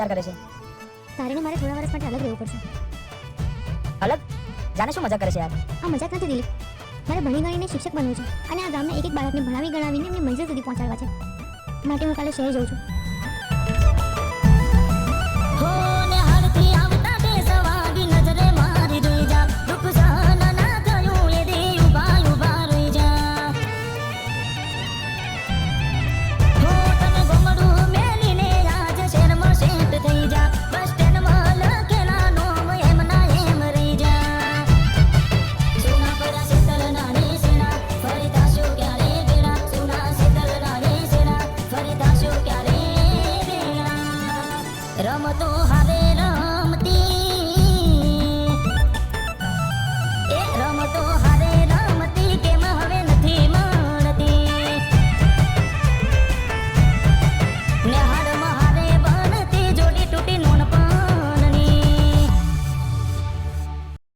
વિચાર કરે છે? તારે ને મારે થોડા વર્ષ માટે અલગ રહેવું પડશે. અલગ? જાને શું મજાક કરે છે યાર? આ મજાક નથી દિલીપ. મારે ભણી ગણીને શિક્ષક બનવું છે અને આ ગામના એક એક બાળકને ભણાવી ગણાવીને એમની મંઝિલ સુધી પહોંચાડવા છે. માટે હું કાલે શહેર જઉં છું. રમતો